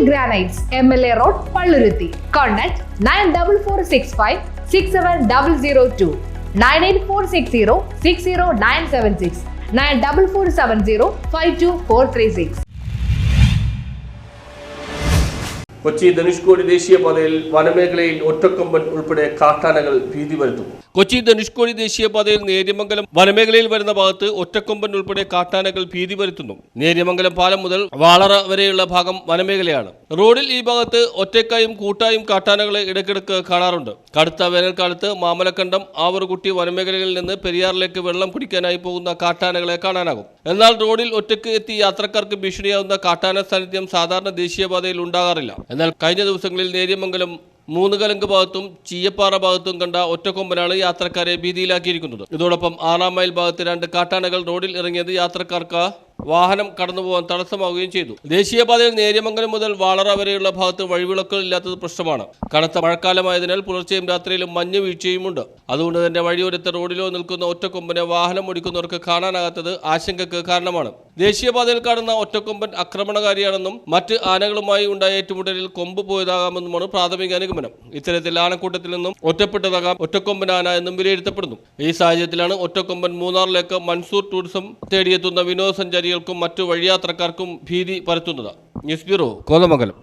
Granites, MLA Road, Palluruthi. Contact 9446567002, 98460 94470 Kochi Dhanushkodi ദേശീയപാതയിൽ വനമേഖലയിൽ ഒറ്റക്കൊമ്പൻ ഉൾപ്പെടെ കാട്ടാനകൾ ഭീതി പരത്തുന്നു. കൊച്ചി ധനുഷ്കോടി ദേശീയപാതയിൽ നേര്യമംഗലം വനമേഖലയിൽ വരുന്ന ഭാഗത്ത് ഒറ്റക്കൊമ്പൻ ഉൾപ്പെടെ കാട്ടാനകൾ ഭീതി പരത്തുന്നു. നേര്യമംഗലം പാലം മുതൽ വാളറ വരെയുള്ള ഭാഗം വനമേഖലയാണ്. റോഡിൽ ഈ ഭാഗത്ത് ഒറ്റക്കായും കൂട്ടായും കാട്ടാനകളെ ഇടയ്ക്കിടയ്ക്ക് കാണാറുണ്ട്. കടുത്ത വേനൽക്കാലത്ത് മാമലക്കണ്ടം ആവറുകുട്ടി വനമേഖലയിൽ നിന്ന് പെരിയാറിലേക്ക് വെള്ളം കുടിക്കാനായി പോകുന്ന കാട്ടാനകളെ കാണാനാകും. എന്നാൽ റോഡിൽ ഒറ്റയ്ക്ക് എത്തി യാത്രക്കാർക്ക് ഭീഷണിയാവുന്ന കാട്ടാന സാന്നിധ്യം സാധാരണ ദേശീയപാതയിൽ ഉണ്ടാകാറില്ല. എന്നാൽ കഴിഞ്ഞ ദിവസങ്ങളിൽ നേര്യമംഗലം മൂന്നുകലങ്ക് ഭാഗത്തും ചീയപ്പാറ ഭാഗത്തും കണ്ട ഒറ്റക്കൊമ്പനാണ് യാത്രക്കാരെ ഭീതിയിലാക്കിയിരിക്കുന്നത്. ഇതോടൊപ്പം 6 മൈൽ ഭാഗത്ത് 2 കാട്ടാനകൾ റോഡിൽ ഇറങ്ങിയത് യാത്രക്കാർക്ക് വാഹനം കടന്നുപോകാൻ തടസ്സമാവുകയും ചെയ്തു. ദേശീയപാതയിൽ നേര്യമംഗലം മുതൽ വാളറ വരെയുള്ള ഭാഗത്ത് വഴിവിളക്കുകൾ ഇല്ലാത്തത് പ്രശ്നമാണ്. കനത്ത മഴക്കാലമായതിനാൽ പുലർച്ചെയും രാത്രിയിലും മഞ്ഞ് വീഴ്ചയുമുണ്ട്. അതുകൊണ്ട് തന്നെ വഴിയോരത്ത് റോഡിലോ നിൽക്കുന്ന ഒറ്റക്കൊമ്പനെ വാഹനം ഓടിക്കുന്നവർക്ക് കാണാനാകാത്തത് ആശങ്കയ്ക്ക് കാരണമാണ്. ദേശീയപാതയിൽ കാണുന്ന ഒറ്റക്കൊമ്പൻ ആക്രമണകാരിയാണെന്നും മറ്റ് ആനകളുമായി ഉണ്ടായ ഏറ്റുമുട്ടലിൽ കൊമ്പ് പോയതാകാമെന്നുമാണ് പ്രാഥമിക നിഗമനം. ഇത്തരത്തിൽ ആനക്കൂട്ടത്തിൽ നിന്നും ഒറ്റപ്പെട്ടതാകാം ഒറ്റക്കൊമ്പൻ ആന എന്നും വിലയിരുത്തപ്പെടുന്നു. ഈ സാഹചര്യത്തിലാണ് ഒറ്റക്കൊമ്പൻ മൂന്നാറിലേക്ക് മൻസൂർ ടൂറിസം തേടിയെത്തുന്ന വിനോദസഞ്ചാരികൾക്കും മറ്റു വഴിയാത്രക്കാർക്കും ഭീതി പരത്തുന്നത്. News bureau, Kothamangalam.